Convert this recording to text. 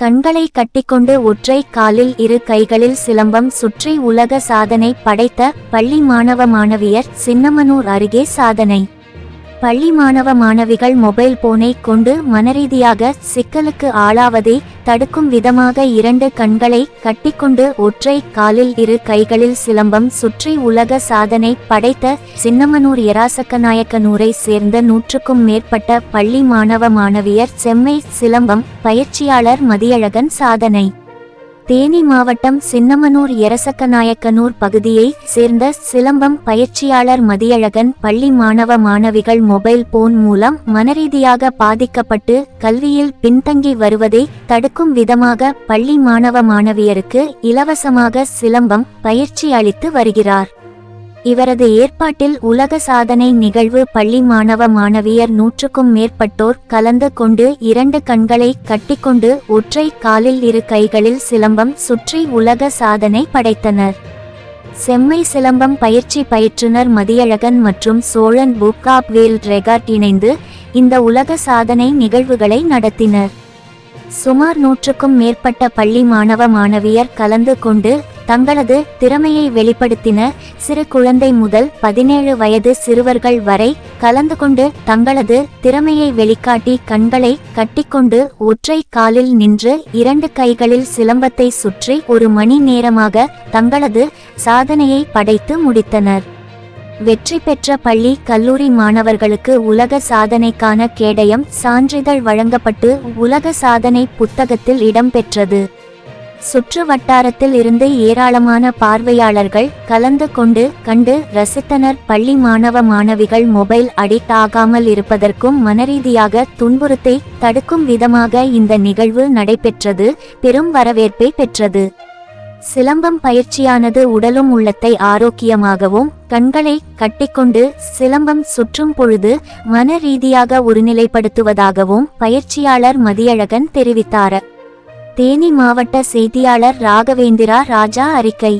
கண்களை கட்டிக்கொண்டு ஒற்றை காலில் இரு கைகளில் சிலம்பம் சுற்றி உலக சாதனை படைத்த பள்ளி மாணவ மாணவியர் சின்னமனூர் அருகே சாதனை. பள்ளி மாணவ மாணவிகள் மொபைல் போனை கொண்டு மனரீதியாக சிக்கலுக்கு ஆளாவதை தடுக்கும் விதமாக 2 கண்களை கட்டிக்கொண்டு ஒற்றை காலில் இரு கைகளில் சிலம்பம் சுற்றி உலக சாதனை படைத்த சின்னமனூர் எராசக்கநாயக்கனூரை சேர்ந்த 100க்கும் மேற்பட்ட பள்ளி மாணவ மாணவியர் செம்மை சிலம்பம் பயிற்சியாளர் மதியழகன் சாதனை. தேனி மாவட்டம் சின்னமனூர் எரசக்கநாயக்கனூர் பகுதியை சேர்ந்த சிலம்பம் பயிற்சியாளர் மதியழகன் பள்ளி மாணவ மாணவிகள் மொபைல் போன் மூலம் மனரீதியாக பாதிக்கப்பட்டு கல்வியில் பின்தங்கி வருவதை தடுக்கும் விதமாக பள்ளி மாணவ மாணவியருக்கு இலவசமாக சிலம்பம் பயிற்சி அளித்து வருகிறார். இவரது ஏற்பாட்டில் உலக சாதனை நிகழ்வு பள்ளி மாணவ மாணவியர் 100க்கும் மேற்பட்டோர் கலந்து கொண்டு 2 கண்களை கட்டிக்கொண்டு ஒற்றை காலில் இரு கைகளில் சிலம்பம் சுற்றி உலக சாதனை படைத்தனர். செம்மை சிலம்பம் பயிற்சி பயிற்றுனர் மதியழகன் மற்றும் Cholan book of world record இணைந்து இந்த உலக சாதனை நிகழ்வுகளை நடத்தினர். சுமார் 100க்கும் மேற்பட்ட பள்ளி மாணவ மாணவியர் கலந்து கொண்டு தங்களது திறமையை வெளிப்படுத்தினர். சிறு குழந்தை முதல் 17 வயது சிறுவர்கள் வரை கலந்து கொண்டு தங்களது திறமையை வெளிக்காட்டி கண்களை கட்டிக்கொண்டு ஒற்றை காலில் நின்று 2 கைகளில் சிலம்பத்தை சுற்றி 1 மணி நேரமாக தங்களது சாதனையை படைத்து முடித்தனர். வெற்றி பெற்ற பள்ளி கல்லூரி மாணவர்களுக்கு உலக சாதனைக்கான கேடயம் சான்றிதழ் வழங்கப்பட்டு உலக சாதனை புத்தகத்தில் இடம்பெற்றது. சுற்று வட்டாரத்தில் இருந்து ஏராளமான பார்வையாளர்கள் கலந்து கொண்டு கண்டு ரசித்தனர். பள்ளி மாணவ மாணவிகள் மொபைல் அடிக்ட் ஆகாமல் இருப்பதற்கும் மனரீதியாக துன்புறுத்தை தடுக்கும் விதமாக இந்த நிகழ்வு நடைபெற்றது. பெரும் வரவேற்பை பெற்றது. சிலம்பம் பயிற்சியானது உடலும் உள்ளத்தை ஆரோக்கியமாகவும் கண்களை கட்டிக்கொண்டு சிலம்பம் சுற்றும் பொழுது மன ரீதியாக ஒருநிலைப்படுத்துவதாகவும் பயிற்சியாளர் மதியழகன் தெரிவித்தார். தேனி மாவட்ட செய்தியாளர் ராகவேந்திரா ராஜா அறிக்கை.